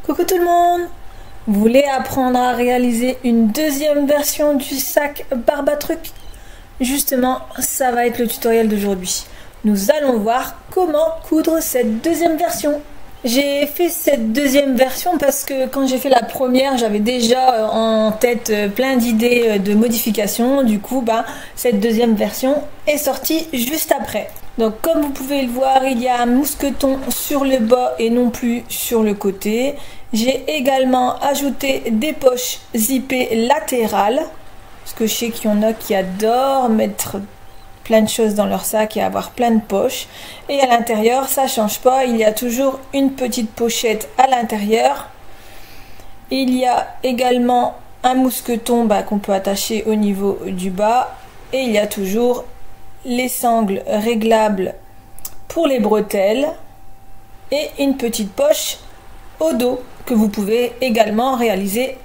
Coucou tout le monde! Vous voulez apprendre à réaliser une deuxième version du sac Barbatruc? Justement, ça va être le tutoriel d'aujourd'hui. Nous allons voir comment coudre cette deuxième version. J'ai fait cette deuxième version parce que quand j'ai fait la première, j'avais déjà en tête plein d'idées de modifications. Du coup, cette deuxième version est sortie juste après. Donc comme vous pouvez le voir, il y a un mousqueton sur le bas et non plus sur le côté. J'ai également ajouté des poches zippées latérales. Parce que je sais qu'il y en a qui adorent mettre plein de choses dans leur sac et avoir plein de poches. Et à l'intérieur, ça ne change pas, il y a toujours une petite pochette à l'intérieur. Il y a également un mousqueton qu'on peut attacher au niveau du bas. Et il y a toujours les sangles réglables pour les bretelles. Et une petite poche au dos que vous pouvez également réaliser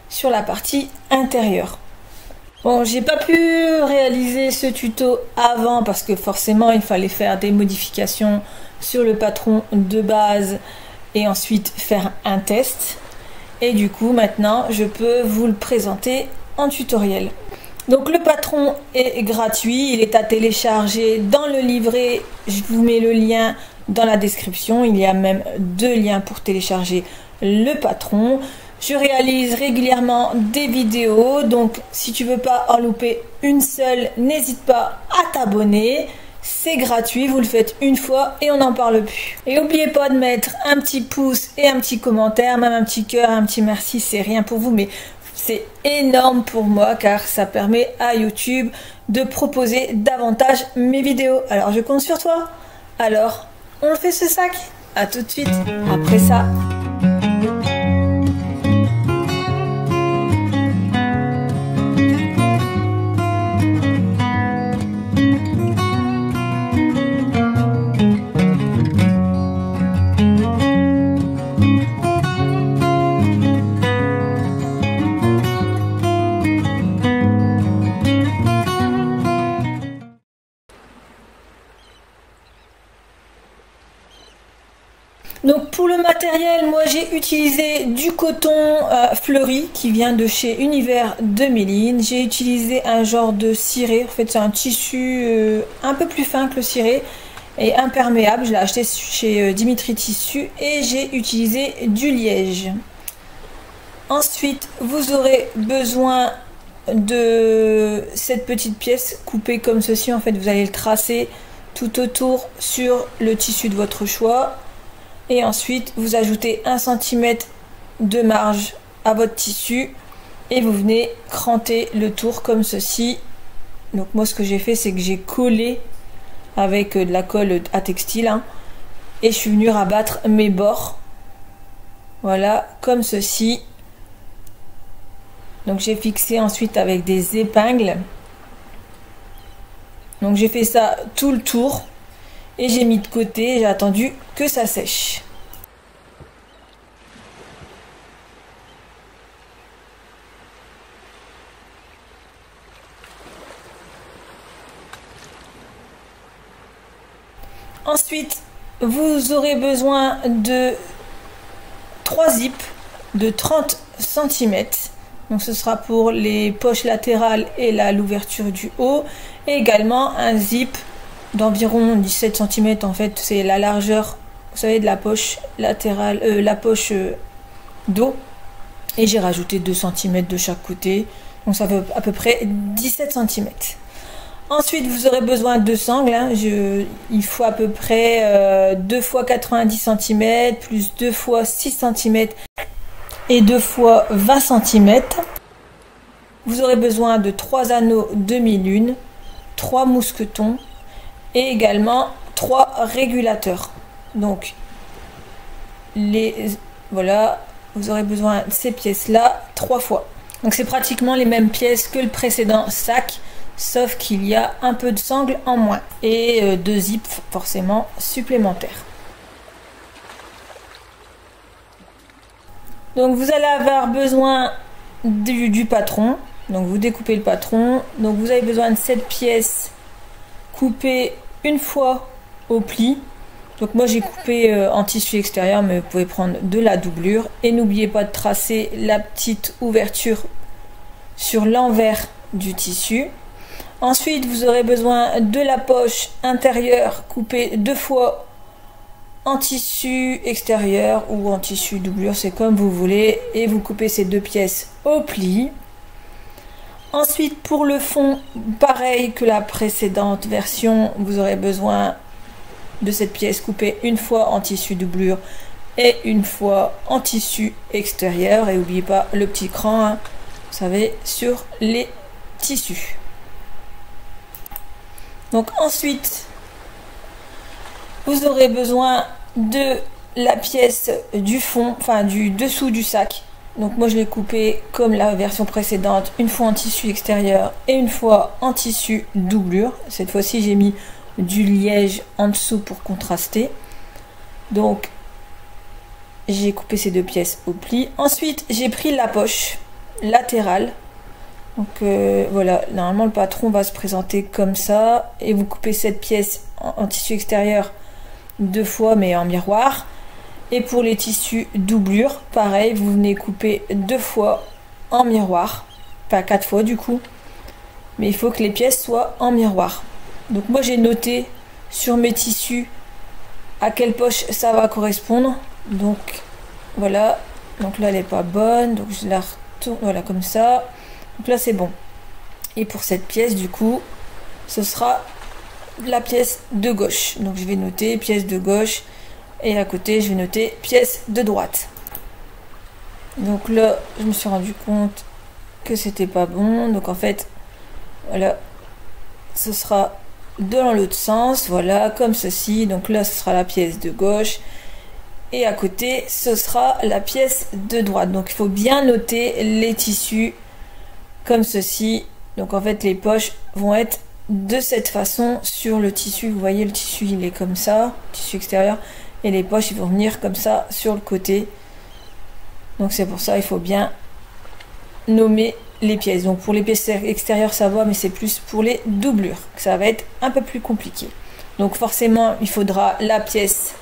sur la partie intérieure. Bon, j'ai pas pu réaliser ce tuto avant parce que forcément il fallait faire des modifications sur le patron de base et ensuite faire un test. Et du coup maintenant je peux vous le présenter en tutoriel. Donc le patron est gratuit, il est à télécharger dans le livret, je vous mets le lien dans la description, il y a même 2 liens pour télécharger le patron. Je réalise régulièrement des vidéos, donc si tu veux pas en louper une seule, n'hésite pas à t'abonner. C'est gratuit, vous le faites une fois et on n'en parle plus. Et n'oubliez pas de mettre un petit pouce et un petit commentaire, même un petit cœur, un petit merci, c'est rien pour vous, mais c'est énorme pour moi car ça permet à YouTube de proposer davantage mes vidéos. Alors je compte sur toi. Alors, on le fait ce sac? À tout de suite après ça. Donc pour le matériel, moi j'ai utilisé du coton fleuri qui vient de chez Univers de Méline. J'ai utilisé un genre de ciré, en fait c'est un tissu un peu plus fin que le ciré et imperméable. Je l'ai acheté chez Dimitri Tissu et j'ai utilisé du liège. Ensuite vous aurez besoin de cette petite pièce coupée comme ceci. En fait vous allez le tracer tout autour sur le tissu de votre choix. Et ensuite, vous ajoutez 1 cm de marge à votre tissu et vous venez cranter le tour comme ceci. Donc moi, ce que j'ai fait, c'est que j'ai collé avec de la colle à textile et je suis venue rabattre mes bords. Voilà, comme ceci. Donc j'ai fixé ensuite avec des épingles. Donc j'ai fait ça tout le tour. Et j'ai mis de côté, j'ai attendu que ça sèche. Ensuite, vous aurez besoin de 3 zips de 30 cm. Donc ce sera pour les poches latérales et l'ouverture du haut. Et également un zip d'environ 17 cm, en fait c'est la largeur, vous savez, de la poche latérale, la poche dos, et j'ai rajouté 2 cm de chaque côté, donc ça fait à peu près 17 cm. Ensuite vous aurez besoin de sangles, il faut à peu près 2 x 90 cm plus 2 x 6 cm et 2 x 20 cm. Vous aurez besoin de 3 anneaux demi-lune, 3 mousquetons et également 3 régulateurs. Donc voilà, vous aurez besoin de ces pièces là 3 fois. Donc c'est pratiquement les mêmes pièces que le précédent sac, sauf qu'il y a un peu de sangle en moins et 2 zips forcément supplémentaires. Donc vous allez avoir besoin du patron. Donc vous découpez le patron. Donc vous avez besoin de cette pièce coupée une fois au pli Donc moi j'ai coupé en tissu extérieur, mais vous pouvez prendre de la doublure. Et n'oubliez pas de tracer la petite ouverture sur l'envers du tissu. Ensuite vous aurez besoin de la poche intérieure coupée 2 fois en tissu extérieur ou en tissu doublure, c'est comme vous voulez. Et vous coupez ces 2 pièces au pli. Ensuite pour le fond, pareil que la précédente version, vous aurez besoin de cette pièce coupée une fois en tissu doublure et une fois en tissu extérieur. Et n'oubliez pas le petit cran, hein, vous savez, sur les tissus. Donc ensuite vous aurez besoin de la pièce du fond, enfin du dessous du sac. Donc moi je l'ai coupé comme la version précédente, une fois en tissu extérieur et une fois en tissu doublure. Cette fois-ci j'ai mis du liège en dessous pour contraster. Donc j'ai coupé ces 2 pièces au pli. Ensuite j'ai pris la poche latérale. Donc voilà, normalement le patron va se présenter comme ça. Et vous coupez cette pièce en tissu extérieur 2 fois mais en miroir. Et pour les tissus doublure, pareil, vous venez couper 2 fois en miroir. Enfin 4 fois du coup. Mais il faut que les pièces soient en miroir. Donc moi j'ai noté sur mes tissus à quelle poche ça va correspondre. Donc voilà, donc là elle n'est pas bonne, donc je la retourne, voilà comme ça. Donc là c'est bon. Et pour cette pièce du coup, ce sera la pièce de gauche. Donc je vais noter pièce de gauche et à côté je vais noter pièce de droite. Donc là je me suis rendu compte que c'était pas bon. Donc en fait voilà, ce sera dans l'autre sens, voilà, comme ceci. Donc là ce sera la pièce de gauche et à côté ce sera la pièce de droite. Donc il faut bien noter les tissus comme ceci. Donc en fait les poches vont être de cette façon sur le tissu. Vous voyez le tissu il est comme ça, tissu extérieur, et les poches ils vont venir comme ça sur le côté. Donc c'est pour ça il faut bien nommer les pièces. Donc pour les pièces extérieures ça va, mais c'est plus pour les doublures que ça va être un peu plus compliqué. Donc forcément il faudra la pièce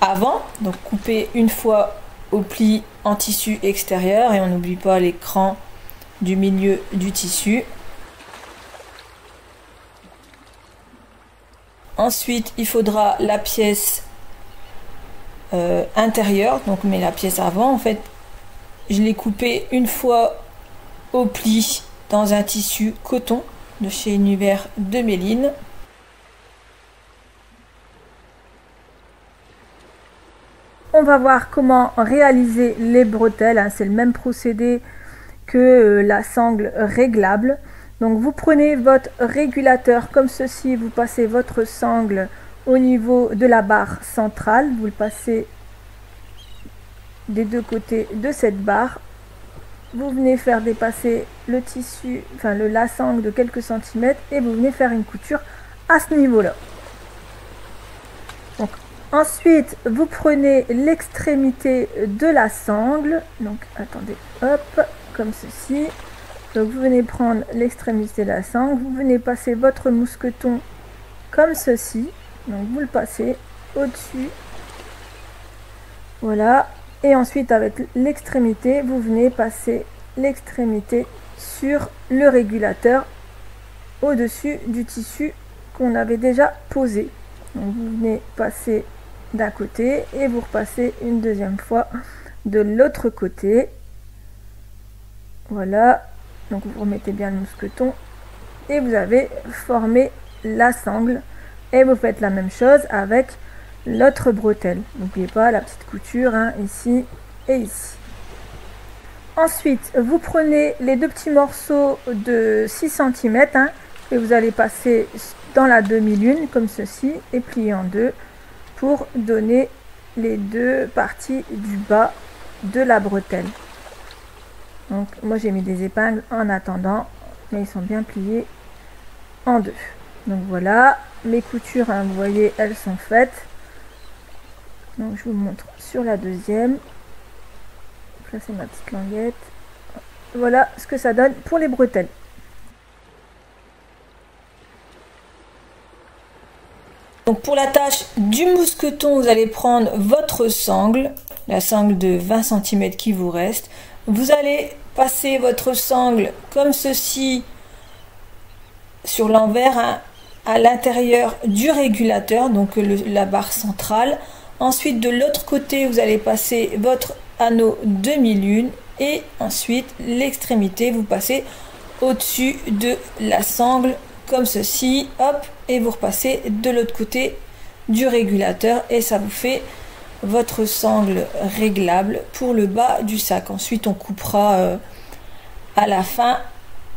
avant, donc couper une fois au pli en tissu extérieur, et on n'oublie pas l'écran du milieu du tissu. Ensuite il faudra la pièce intérieure, donc mais la pièce avant en fait je l'ai coupée une fois au pli dans un tissu coton de chez Univers de Méline. On va voir comment réaliser les bretelles, hein. C'est le même procédé que la sangle réglable. Donc vous prenez votre régulateur comme ceci, vous passez votre sangle au niveau de la barre centrale, vous le passez des 2 côtés de cette barre. Vous venez faire dépasser le tissu, enfin la sangle de quelques centimètres, et vous venez faire une couture à ce niveau-là. Donc ensuite vous prenez l'extrémité de la sangle, donc attendez, hop, comme ceci. Donc vous venez prendre l'extrémité de la sangle, vous venez passer votre mousqueton comme ceci, donc vous le passez au-dessus, voilà. Et ensuite avec l'extrémité, vous venez passer l'extrémité sur le régulateur au-dessus du tissu qu'on avait déjà posé. Donc vous venez passer d'un côté et vous repassez une deuxième fois de l'autre côté. Voilà, donc vous remettez bien le mousqueton et vous avez formé la sangle. Et vous faites la même chose avec l'autre bretelle. N'oubliez pas la petite couture, hein, ici et ici. Ensuite, vous prenez les 2 petits morceaux de 6 cm, hein, et vous allez passer dans la demi-lune comme ceci et plier en 2 pour donner les 2 parties du bas de la bretelle. Donc moi j'ai mis des épingles en attendant, mais ils sont bien pliés en 2. Donc voilà, les coutures, hein, vous voyez, elles sont faites. Donc je vous montre sur la deuxième. Donc là c'est ma petite languette. Voilà ce que ça donne pour les bretelles. Donc pour la tâche du mousqueton, vous allez prendre votre sangle, la sangle de 20 cm qui vous reste. Vous allez passer votre sangle comme ceci sur l'envers, hein, à l'intérieur du régulateur, donc la barre centrale. Ensuite de l'autre côté, vous allez passer votre anneau demi-lune et ensuite l'extrémité, vous passez au-dessus de la sangle comme ceci, hop, et vous repassez de l'autre côté du régulateur et ça vous fait votre sangle réglable pour le bas du sac. Ensuite on coupera à la fin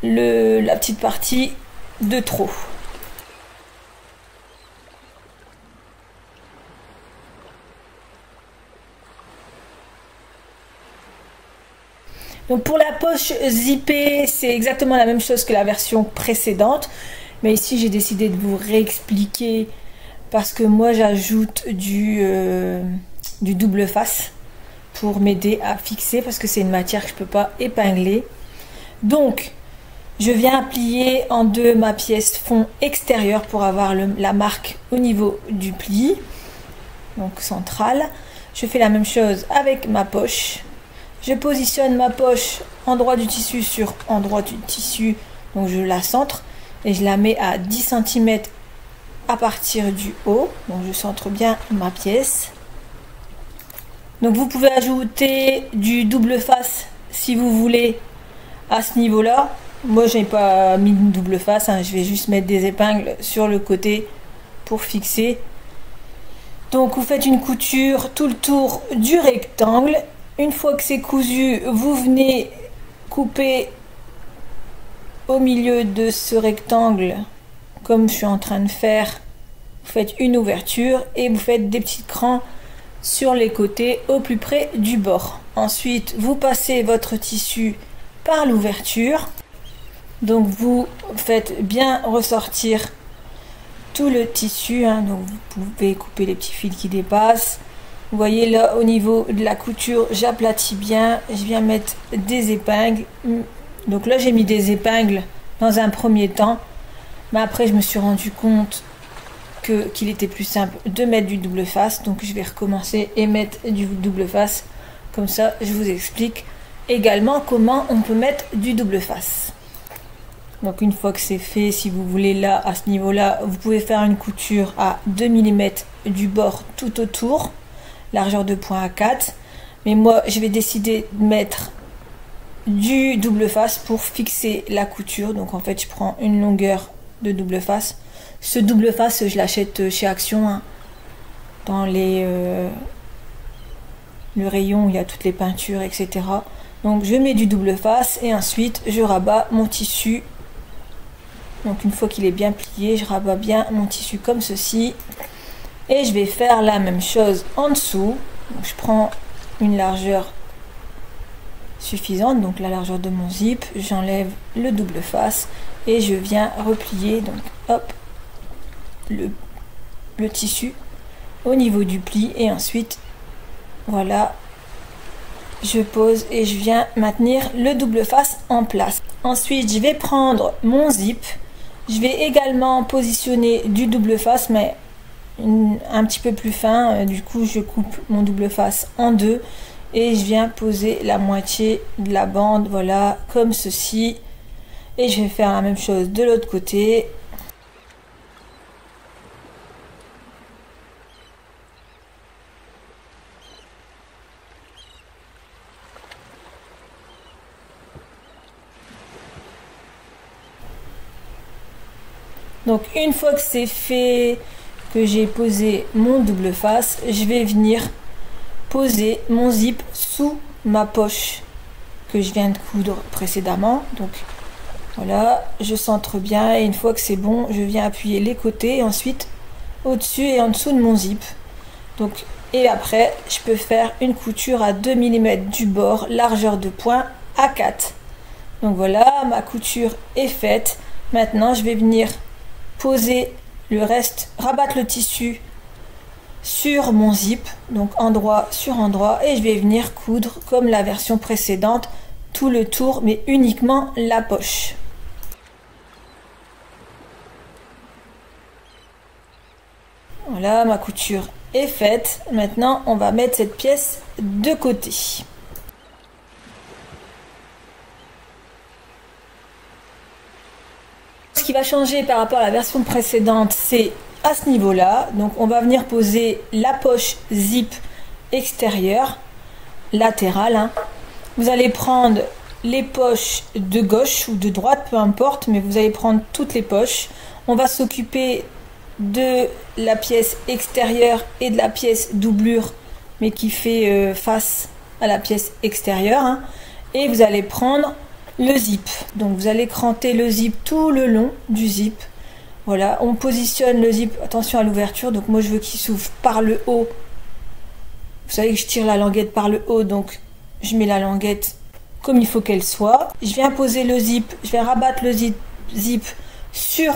la petite partie de trop. Donc pour la poche zippée, c'est exactement la même chose que la version précédente. Mais ici, j'ai décidé de vous réexpliquer parce que moi, j'ajoute du double face pour m'aider à fixer parce que c'est une matière que je ne peux pas épingler. Donc, je viens plier en deux ma pièce fond extérieur pour avoir la marque au niveau du pli, donc central. Je fais la même chose avec ma poche. Je positionne ma poche endroit du tissu sur endroit du tissu, donc je la centre et je la mets à 10 cm à partir du haut, donc je centre bien ma pièce. Donc vous pouvez ajouter du double face si vous voulez à ce niveau là. Moi j'ai pas mis de double face, hein, je vais juste mettre des épingles sur le côté pour fixer. Donc vous faites une couture tout le tour du rectangle. Une fois que c'est cousu, vous venez couper au milieu de ce rectangle, comme je suis en train de faire. Vous faites une ouverture et vous faites des petits crans sur les côtés au plus près du bord. Ensuite, vous passez votre tissu par l'ouverture. Donc vous faites bien ressortir tout le tissu, hein. Donc vous pouvez couper les petits fils qui dépassent. Vous voyez là au niveau de la couture, j'aplatis bien, je viens mettre des épingles. Donc là j'ai mis des épingles dans un premier temps, mais après je me suis rendu compte qu'il était plus simple de mettre du double face, donc je vais recommencer et mettre du double face. Comme ça je vous explique également comment on peut mettre du double face. Donc une fois que c'est fait, si vous voulez là à ce niveau là, vous pouvez faire une couture à 2 mm du bord tout autour, largeur de point à 4, mais moi je vais décider de mettre du double face pour fixer la couture. Donc en fait je prends une longueur de double face. Ce double face je l'achète chez Action, hein, dans le rayon où il y a toutes les peintures, etc. Donc je mets du double face et ensuite je rabats mon tissu. Donc une fois qu'il est bien plié, je rabats bien mon tissu comme ceci. Et je vais faire la même chose en dessous. Donc, je prends une largeur suffisante, donc la largeur de mon zip. J'enlève le double face et je viens replier, donc hop, le tissu au niveau du pli. Et ensuite, voilà, je pose et je viens maintenir le double face en place. Ensuite, je vais prendre mon zip. Je vais également positionner du double face, mais un petit peu plus fin. Du coup je coupe mon double face en deux et je viens poser la moitié de la bande, voilà, comme ceci, et je vais faire la même chose de l'autre côté. Donc une fois que c'est fait, que j'ai posé mon double face, je vais venir poser mon zip sous ma poche que je viens de coudre précédemment. Donc voilà, je centre bien et une fois que c'est bon, je viens appuyer les côtés et ensuite au-dessus et en dessous de mon zip. Donc, et après, je peux faire une couture à 2 mm du bord, largeur de point à 4. Donc voilà, ma couture est faite. Maintenant, je vais venir poser le reste, rabattre le tissu sur mon zip, donc endroit sur endroit, et je vais venir coudre comme la version précédente tout le tour, mais uniquement la poche. Voilà, ma couture est faite. Maintenant, on va mettre cette pièce de côté. Ce qui va changer par rapport à la version précédente, c'est à ce niveau-là. Donc, on va venir poser la poche zip extérieure, latérale, hein. Vous allez prendre les poches de gauche ou de droite, peu importe, mais vous allez prendre toutes les poches. On va s'occuper de la pièce extérieure et de la pièce doublure, mais qui fait face à la pièce extérieure, hein. Et vous allez prendre le zip. Donc vous allez cranter le zip tout le long du zip. Voilà, on positionne le zip, attention à l'ouverture, donc moi je veux qu'il s'ouvre par le haut. Vous savez que je tire la languette par le haut, donc je mets la languette comme il faut qu'elle soit. Je viens poser le zip, je vais rabattre le zip sur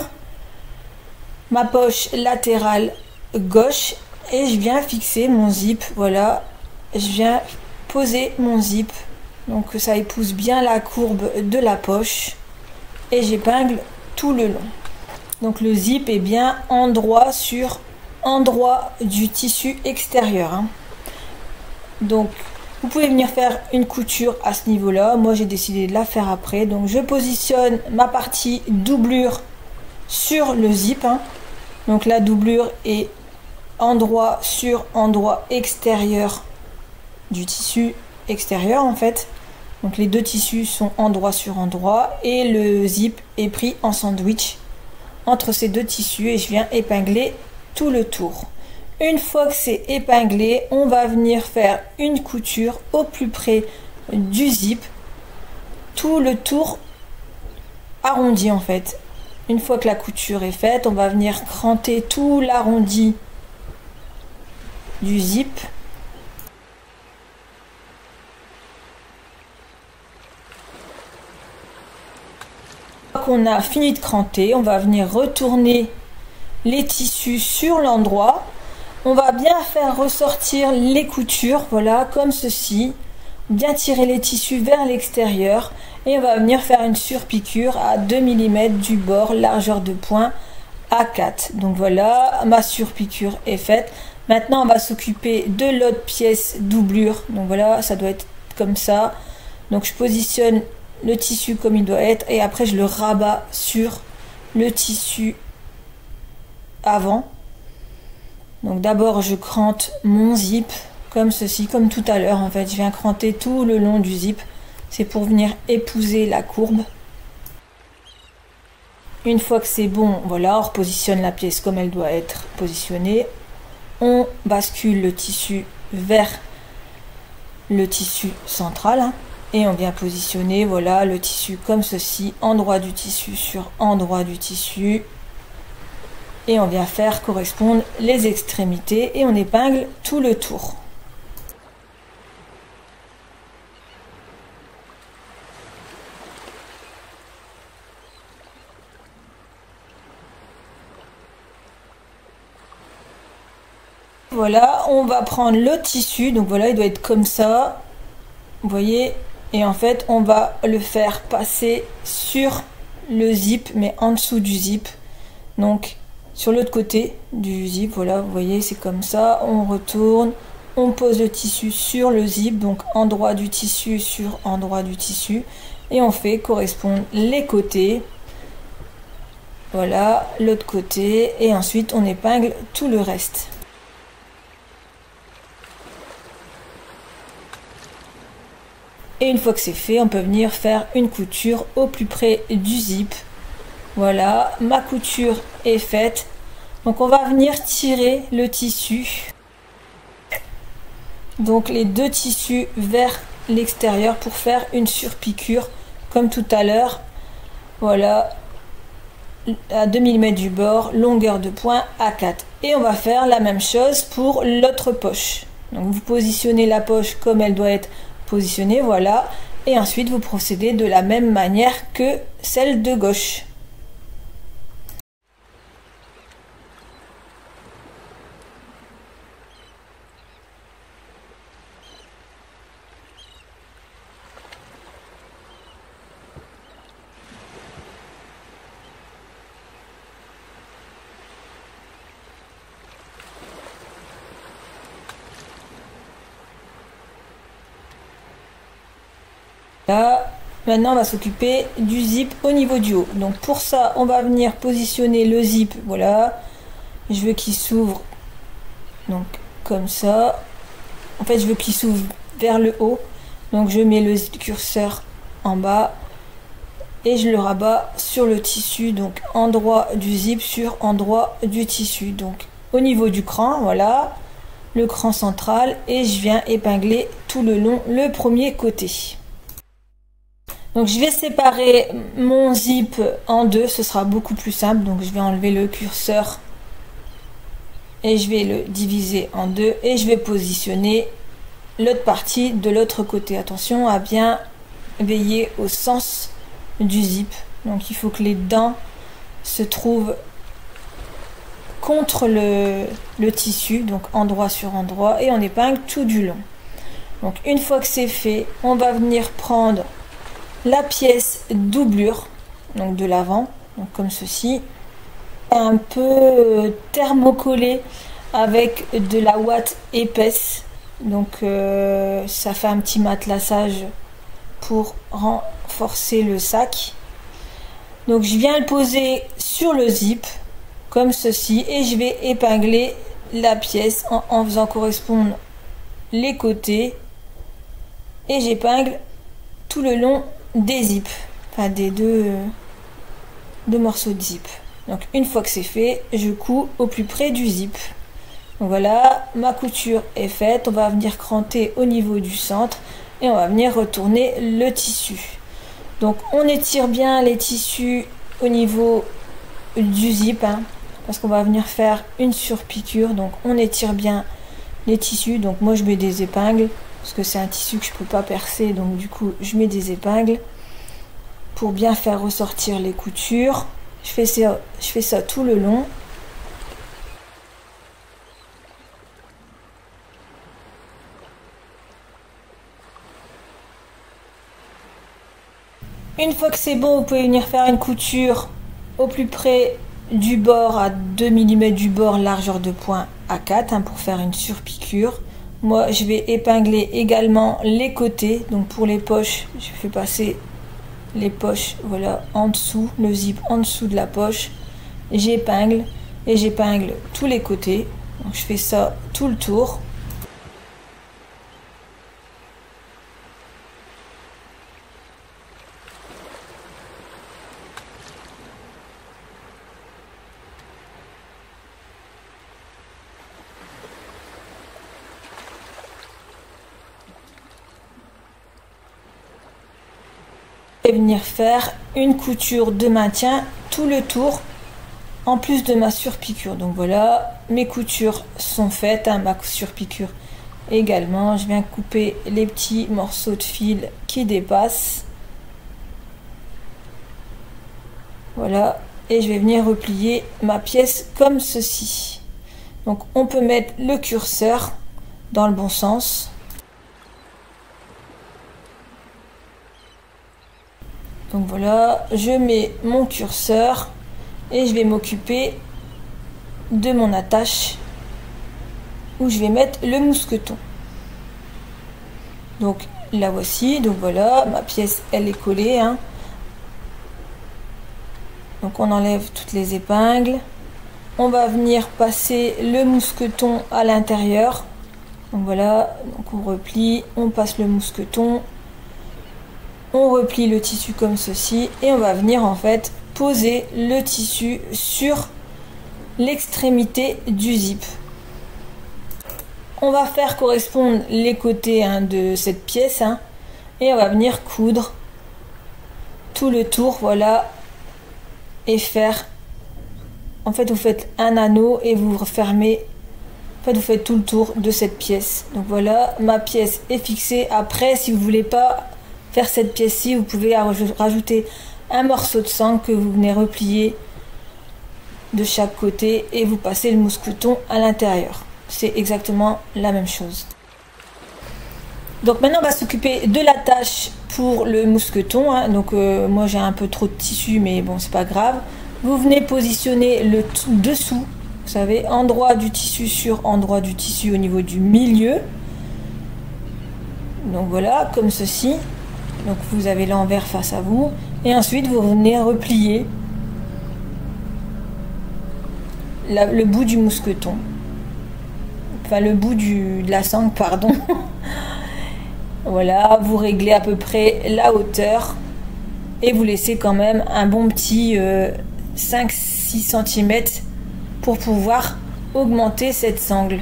ma poche latérale gauche et je viens fixer mon zip. Voilà, je viens poser mon zip, donc que ça épouse bien la courbe de la poche et j'épingle tout le long. Donc le zip est bien endroit sur endroit du tissu extérieur, hein. Donc vous pouvez venir faire une couture à ce niveau là, moi j'ai décidé de la faire après. Donc je positionne ma partie doublure sur le zip, hein. Donc la doublure est endroit sur endroit extérieur du tissu extérieur en fait. Donc les deux tissus sont endroit sur endroit et le zip est pris en sandwich entre ces deux tissus et je viens épingler tout le tour. Une fois que c'est épinglé, on va venir faire une couture au plus près du zip, tout le tour arrondi en fait. Une fois que la couture est faite, on va venir cranter tout l'arrondi du zip. Une fois qu'on a fini de cranter, on va venir retourner les tissus sur l'endroit. On va bien faire ressortir les coutures, voilà, comme ceci. Bien tirer les tissus vers l'extérieur et on va venir faire une surpiqûre à 2 mm du bord, largeur de point A4. Donc voilà, ma surpiqûre est faite. Maintenant on va s'occuper de l'autre pièce doublure. Donc voilà, ça doit être comme ça. Donc je positionne le tissu comme il doit être et après je le rabats sur le tissu avant. Donc d'abord je crante mon zip comme ceci, comme tout à l'heure en fait. Je viens cranter tout le long du zip. C'est pour venir épouser la courbe. Une fois que c'est bon, voilà, on repositionne la pièce comme elle doit être positionnée. On bascule le tissu vers le tissu central, hein, et on vient positionner, voilà, le tissu comme ceci, endroit du tissu sur endroit du tissu. Et on vient faire correspondre les extrémités et on épingle tout le tour. Voilà, on va prendre le tissu, donc voilà, il doit être comme ça, vous voyez, et en fait on va le faire passer sur le zip, mais en dessous du zip, donc sur l'autre côté du zip, voilà, vous voyez, c'est comme ça, on retourne, on pose le tissu sur le zip, donc endroit du tissu sur endroit du tissu, et on fait correspondre les côtés, voilà, l'autre côté, et ensuite on épingle tout le reste. Et une fois que c'est fait, on peut venir faire une couture au plus près du zip. Voilà, ma couture est faite. Donc on va venir tirer le tissu. Donc les deux tissus vers l'extérieur pour faire une surpiqûre comme tout à l'heure. Voilà, à 2 mm du bord, longueur de point A4. Et on va faire la même chose pour l'autre poche. Donc vous positionnez la poche comme elle doit être positionnée, voilà, et ensuite vous procédez de la même manière que celle de gauche. Là, maintenant on va s'occuper du zip au niveau du haut. Donc pour ça, on va venir positionner le zip, voilà. Je veux qu'il s'ouvre, donc comme ça. En fait, je veux qu'il s'ouvre vers le haut. Donc je mets le curseur en bas et je le rabats sur le tissu, donc endroit du zip sur endroit du tissu. Donc au niveau du cran, voilà, le cran central, et je viens épingler tout le long le premier côté. Donc je vais séparer mon zip en deux, ce sera beaucoup plus simple. Donc je vais enlever le curseur et je vais le diviser en deux et je vais positionner l'autre partie de l'autre côté. Attention à bien veiller au sens du zip. Donc il faut que les dents se trouvent contre le tissu, donc endroit sur endroit, et on épingle tout du long. Donc une fois que c'est fait, on va venir prendre la pièce doublure, donc de l'avant, donc comme ceci, un peu thermocollé avec de la ouate épaisse, donc ça fait un petit matelassage pour renforcer le sac. Donc je viens le poser sur le zip comme ceci et je vais épingler la pièce en faisant correspondre les côtés, et j'épingle tout le long des zips, enfin des deux morceaux de zip. Donc une fois que c'est fait, je couds au plus près du zip. Donc voilà, ma couture est faite. On va venir cranter au niveau du centre et on va venir retourner le tissu. Donc on étire bien les tissus au niveau du zip, hein, parce qu'on va venir faire une surpiqûre. Donc on étire bien les tissus. Donc moi je mets des épingles parce que c'est un tissu que je peux pas percer, donc du coup je mets des épingles pour bien faire ressortir les coutures. Je fais ça tout le long. Une fois que c'est bon, vous pouvez venir faire une couture au plus près du bord, à 2 mm du bord, largeur de point à 4, hein, pour faire une surpiqûre. Moi je vais épingler également les côtés. Donc pour les poches, je fais passer les poches, voilà, en dessous, le zip en dessous de la poche. J'épingle et j'épingle tous les côtés. Donc je fais ça tout le tour. Et venir faire une couture de maintien tout le tour en plus de ma surpiqûre. Donc voilà, mes coutures sont faites, hein, ma surpiqûre également. Je viens couper les petits morceaux de fil qui dépassent, voilà, et je vais venir replier ma pièce comme ceci. Donc on peut mettre le curseur dans le bon sens. Donc voilà, je mets mon curseur et je vais m'occuper de mon attache où je vais mettre le mousqueton. Donc la voici, donc voilà, ma pièce elle est collée, hein. Donc on enlève toutes les épingles. On va venir passer le mousqueton à l'intérieur. Donc voilà, donc on replie, on passe le mousqueton. On replie le tissu comme ceci et on va venir en fait poser le tissu sur l'extrémité du zip. On va faire correspondre les côtés, hein, de cette pièce, hein, et on va venir coudre tout le tour, voilà, et faire, en fait vous faites un anneau et vous refermez, en fait vous faites tout le tour de cette pièce. Donc voilà, ma pièce est fixée. Après, si vous voulez pas faire cette pièce-ci, vous pouvez rajouter un morceau de sangle que vous venez replier de chaque côté et vous passez le mousqueton à l'intérieur. C'est exactement la même chose. Donc maintenant on va s'occuper de l'attache pour le mousqueton, hein. Donc moi j'ai un peu trop de tissu, mais bon c'est pas grave. Vous venez positionner le dessous, vous savez, endroit du tissu sur endroit du tissu au niveau du milieu. Donc voilà, comme ceci. Donc vous avez l'envers face à vous. Et ensuite vous venez replier le bout du mousqueton. Enfin le bout de la sangle, pardon. Voilà, vous réglez à peu près la hauteur. Et vous laissez quand même un bon petit 5-6 cm pour pouvoir augmenter cette sangle.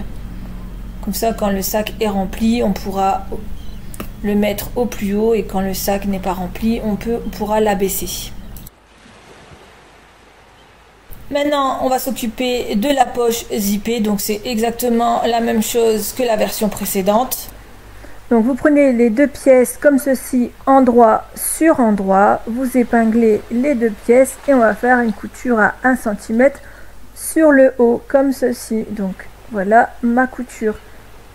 Comme ça, quand le sac est rempli, on pourra le mettre au plus haut, et quand le sac n'est pas rempli, on pourra l'abaisser. Maintenant, on va s'occuper de la poche zippée. Donc c'est exactement la même chose que la version précédente. Donc vous prenez les deux pièces comme ceci, endroit sur endroit, vous épinglez les deux pièces et on va faire une couture à 1 cm sur le haut comme ceci. Donc voilà, ma couture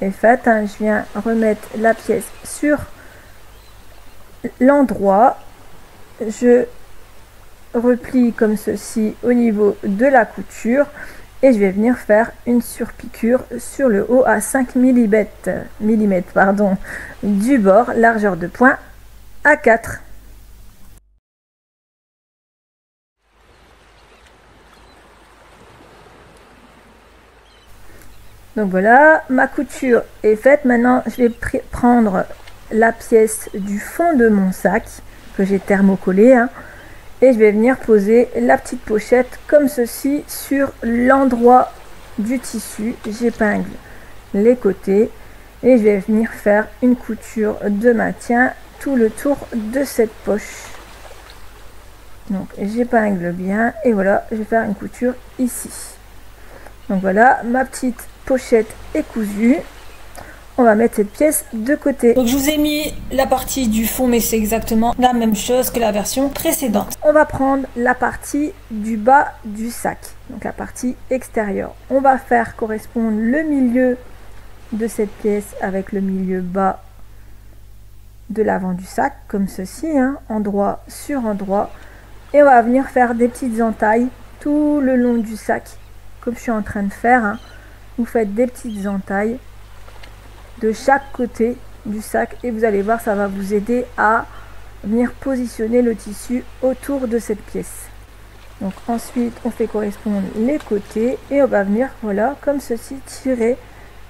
est faite. Je viens remettre la pièce sur l'endroit, je replie comme ceci au niveau de la couture et je vais venir faire une surpiqûre sur le haut à 5 mm, du bord, largeur de point à 4. Donc voilà, ma couture est faite. Maintenant je vais prendre la pièce du fond de mon sac que j'ai thermocollé, et je vais venir poser la petite pochette comme ceci sur l'endroit du tissu. J'épingle les côtés et je vais venir faire une couture de maintien tout le tour de cette poche. Donc j'épingle bien et voilà, je vais faire une couture ici. Donc voilà, ma petite pochette est cousue. On va mettre cette pièce de côté. Donc je vous ai mis la partie du fond, mais c'est exactement la même chose que la version précédente. On va prendre la partie du bas du sac, donc la partie extérieure. On va faire correspondre le milieu de cette pièce avec le milieu bas de l'avant du sac, comme ceci, endroit sur endroit. Et on va venir faire des petites entailles tout le long du sac, comme je suis en train de faire. Vous faites des petites entailles de chaque côté du sac et vous allez voir, ça va vous aider à venir positionner le tissu autour de cette pièce. Donc ensuite on fait correspondre les côtés et on va venir, voilà, comme ceci, tirer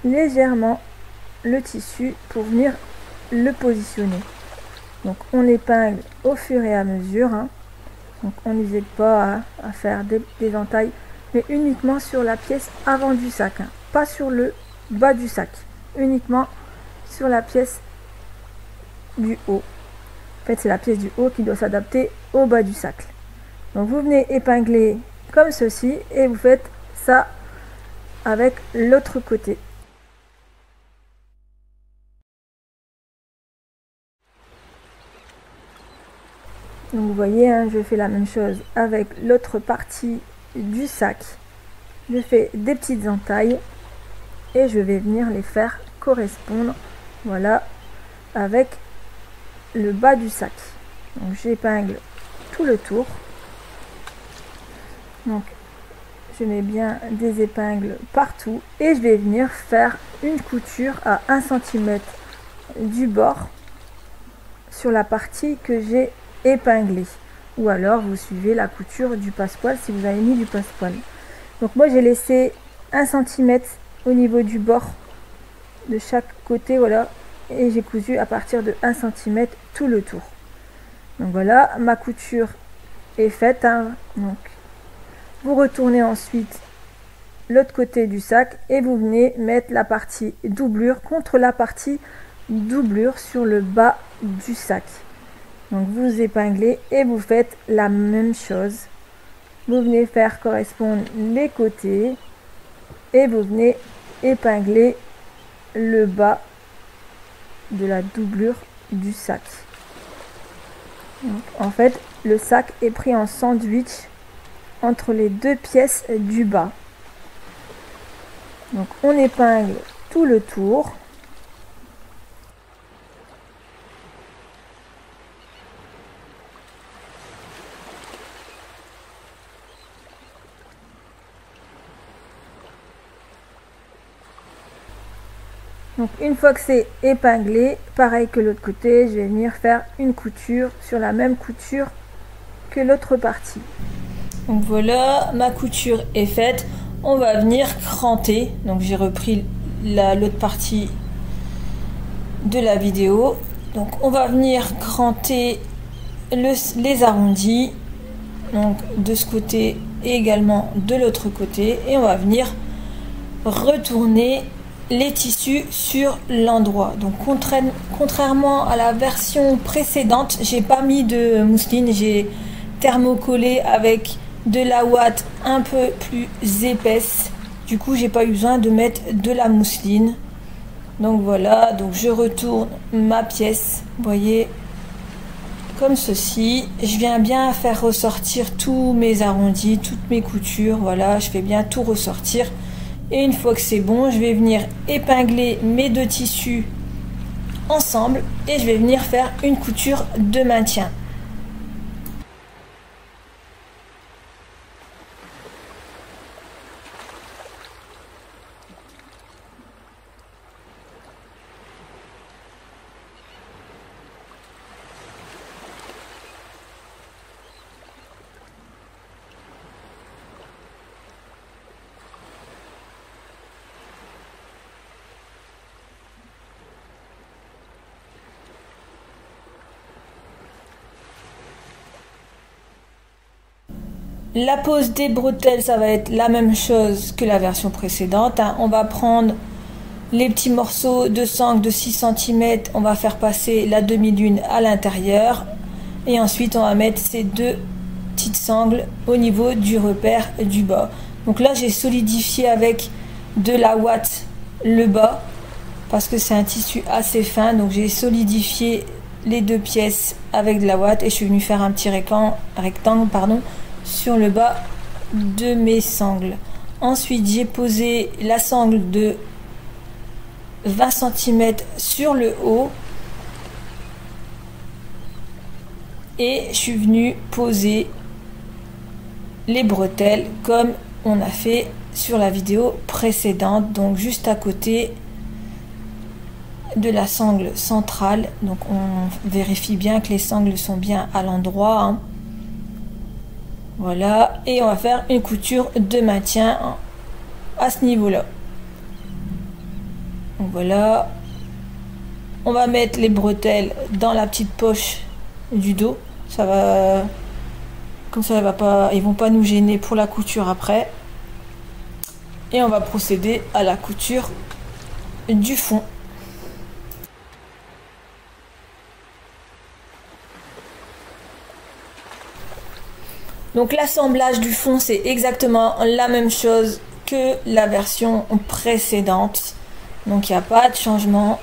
légèrement le tissu pour venir le positionner. Donc on épingle au fur et à mesure, donc on n'hésite pas à faire des entailles, mais uniquement sur la pièce avant du sac, pas sur le bas du sac, uniquement sur la pièce du haut. En fait, c'est la pièce du haut qui doit s'adapter au bas du sac. Donc vous venez épingler comme ceci et vous faites ça avec l'autre côté. Donc vous voyez, je fais la même chose avec l'autre partie du sac. Je fais des petites entailles et je vais venir les faire correspondre, voilà, avec le bas du sac. Donc j'épingle tout le tour. Donc je mets bien des épingles partout et je vais venir faire une couture à 1 cm du bord sur la partie que j'ai épinglée, ou alors vous suivez la couture du passepoil si vous avez mis du passepoil. Donc moi j'ai laissé 1 cm au niveau du bord de chaque côté, voilà, et j'ai cousu à partir de 1 cm tout le tour. Donc voilà, ma couture est faite, donc vous retournez ensuite l'autre côté du sac et vous venez mettre la partie doublure contre la partie doublure sur le bas du sac. Donc vous épinglez et vous faites la même chose. Vous venez faire correspondre les côtés et vous venez épingler le bas de la doublure du sac. Donc, en fait, le sac est pris en sandwich entre les deux pièces du bas. Donc on épingle tout le tour. Donc une fois que c'est épinglé, pareil que l'autre côté, je vais venir faire une couture sur la même couture que l'autre partie. Donc voilà, ma couture est faite. On va venir cranter. Donc j'ai repris l'autre partie de la vidéo. Donc on va venir cranter les arrondis, donc de ce côté et également de l'autre côté, et on va venir retourner les tissus sur l'endroit. Donc contrairement à la version précédente, j'ai pas mis de mousseline, j'ai thermocollé avec de la ouate un peu plus épaisse. Du coup, j'ai pas eu besoin de mettre de la mousseline. Donc voilà, donc je retourne ma pièce, vous voyez, comme ceci. Je viens bien faire ressortir tous mes arrondis, toutes mes coutures. Voilà, je fais bien tout ressortir. Et une fois que c'est bon, je vais venir épingler mes deux tissus ensemble et je vais venir faire une couture de maintien. La pose des bretelles, ça va être la même chose que la version précédente. On va prendre les petits morceaux de sangle de 6 cm, on va faire passer la demi-lune à l'intérieur. Et ensuite, on va mettre ces deux petites sangles au niveau du repère du bas. Donc là, j'ai solidifié avec de la ouate le bas, parce que c'est un tissu assez fin. Donc j'ai solidifié les deux pièces avec de la ouate et je suis venue faire un petit rectangle, sur le bas de mes sangles. Ensuite, j'ai posé la sangle de 20 cm sur le haut et je suis venue poser les bretelles comme on a fait sur la vidéo précédente, donc juste à côté de la sangle centrale. Donc on vérifie bien que les sangles sont bien à l'endroit, hein. Voilà, et on va faire une couture de maintien à ce niveau-là. Donc voilà, on va mettre les bretelles dans la petite poche du dos. Ça va, comme ça, ils vont pas nous gêner pour la couture après. Et on va procéder à la couture du fond. Donc l'assemblage du fond, c'est exactement la même chose que la version précédente. Donc il n'y a pas de changement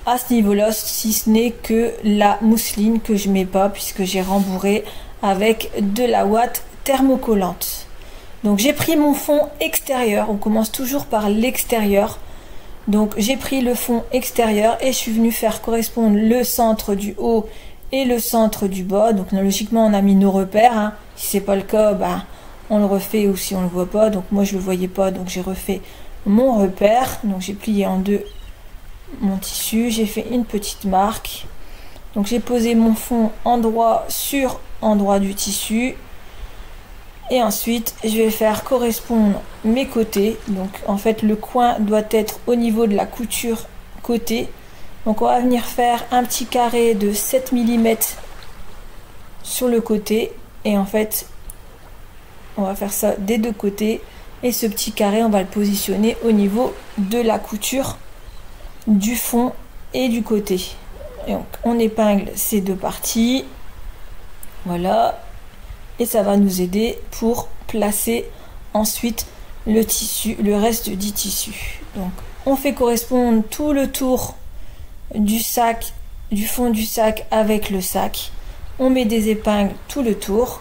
à ce niveau-là, si ce n'est que la mousseline que je mets pas puisque j'ai rembourré avec de la ouate thermocollante. Donc j'ai pris mon fond extérieur, on commence toujours par l'extérieur. Donc j'ai pris le fond extérieur et je suis venue faire correspondre le centre du haut et le centre du bas. Donc logiquement on a mis nos repères, hein. Si c'est pas le cas, ben, on le refait, ou si on le voit pas. Donc moi je le voyais pas, donc j'ai refait mon repère. Donc j'ai plié en deux mon tissu, j'ai fait une petite marque. Donc j'ai posé mon fond endroit sur endroit du tissu. Et ensuite je vais faire correspondre mes côtés. Donc en fait le coin doit être au niveau de la couture côté. Donc on va venir faire un petit carré de 7 mm sur le côté. Et en fait on va faire ça des deux côtés. Et ce petit carré on va le positionner au niveau de la couture du fond et du côté. Et donc on épingle ces deux parties. Voilà. Et ça va nous aider pour placer ensuite le tissu, le reste du tissu. Donc on fait correspondre tout le tour du sac, du fond du sac avec le sac. On met des épingles tout le tour.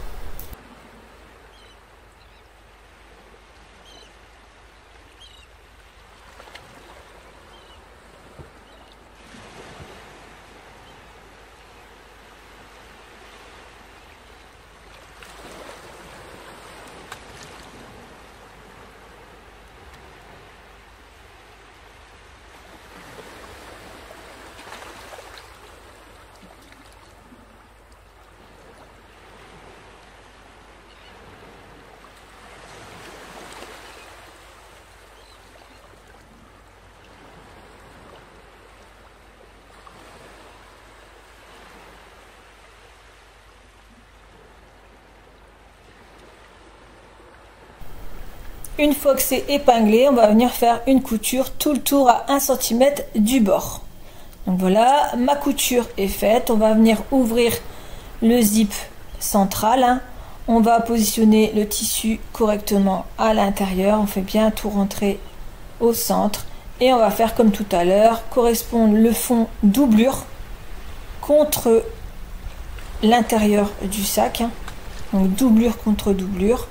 Une fois que c'est épinglé, on va venir faire une couture tout le tour à 1 cm du bord. Donc voilà, ma couture est faite. On va venir ouvrir le zip central, hein. On va positionner le tissu correctement à l'intérieur. On fait bien tout rentrer au centre. Et on va faire comme tout à l'heure, correspondre le fond doublure contre l'intérieur du sac, hein. Donc doublure contre doublure.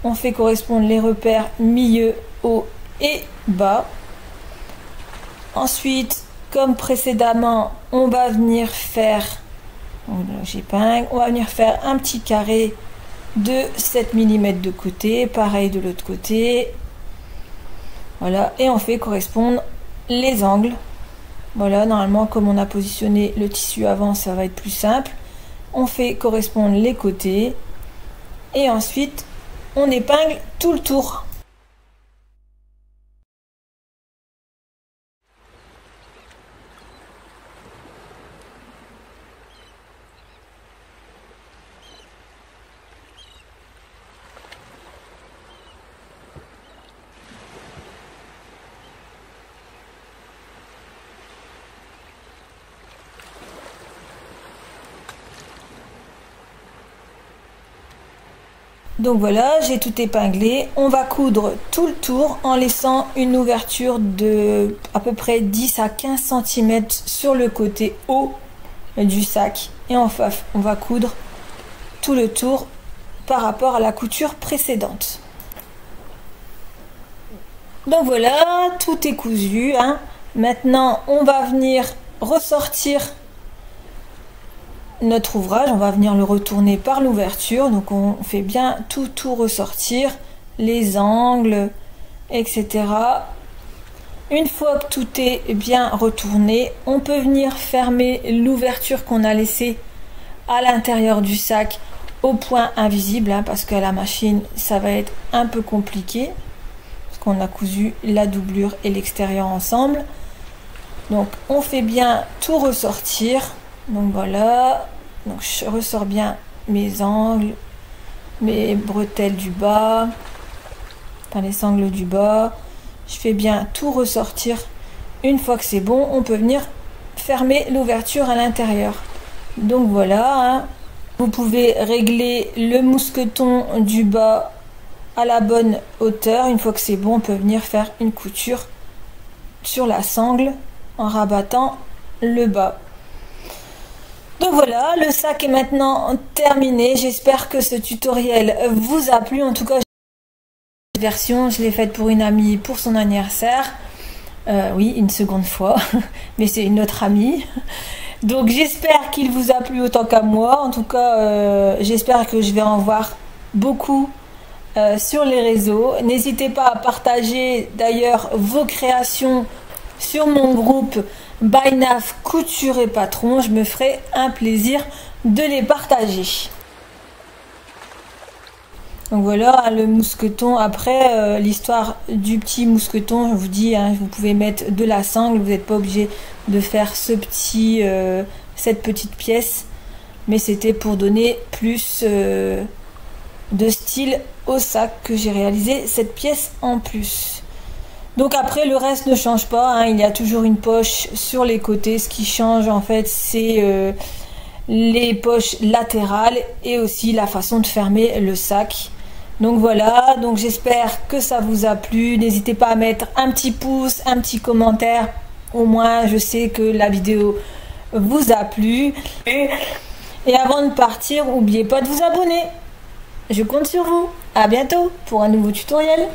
On fait correspondre les repères milieu, haut et bas. Ensuite, comme précédemment, on va venir faire, j'épingle, on va venir faire un petit carré de 7 mm de côté, pareil de l'autre côté. Voilà, et on fait correspondre les angles. Voilà, normalement, comme on a positionné le tissu avant, ça va être plus simple. On fait correspondre les côtés. Et ensuite, on épingle tout le tour. Donc voilà, j'ai tout épinglé. On va coudre tout le tour en laissant une ouverture de à peu près 10 à 15 cm sur le côté haut du sac. Et enfin, on va coudre tout le tour par rapport à la couture précédente. Donc voilà, tout est cousu, hein. Maintenant, on va venir ressortir notre ouvrage, on va venir le retourner par l'ouverture, donc on fait bien tout ressortir, les angles, etc. Une fois que tout est bien retourné, on peut venir fermer l'ouverture qu'on a laissée à l'intérieur du sac au point invisible, hein, parce qu'à la machine ça va être un peu compliqué parce qu'on a cousu la doublure et l'extérieur ensemble. Donc on fait bien tout ressortir. Donc voilà, donc je ressors bien mes angles, mes bretelles du bas, enfin les sangles du bas. Je fais bien tout ressortir. Une fois que c'est bon, on peut venir fermer l'ouverture à l'intérieur. Donc voilà, hein. Vous pouvez régler le mousqueton du bas à la bonne hauteur. Une fois que c'est bon, on peut venir faire une couture sur la sangle en rabattant le bas. Donc voilà, le sac est maintenant terminé. J'espère que ce tutoriel vous a plu. En tout cas, cette version, je l'ai faite pour une amie pour son anniversaire. Oui, une seconde fois, mais c'est une autre amie. Donc j'espère qu'il vous a plu autant qu'à moi. En tout cas, j'espère que je vais en voir beaucoup sur les réseaux. N'hésitez pas à partager d'ailleurs vos créations sur mon groupe By Naf Couture et Patron. Je me ferai un plaisir de les partager. Donc voilà, le mousqueton. Après, l'histoire du petit mousqueton, je vous dis, hein, vous pouvez mettre de la sangle, vous n'êtes pas obligé de faire cette petite pièce, mais c'était pour donner plus de style au sac que j'ai réalisé cette pièce en plus. Donc après, le reste ne change pas, hein, il y a toujours une poche sur les côtés. Ce qui change en fait, c'est les poches latérales et aussi la façon de fermer le sac. Donc voilà, donc j'espère que ça vous a plu. N'hésitez pas à mettre un petit pouce, un petit commentaire. Au moins, je sais que la vidéo vous a plu. Et avant de partir, n'oubliez pas de vous abonner. Je compte sur vous. À bientôt pour un nouveau tutoriel.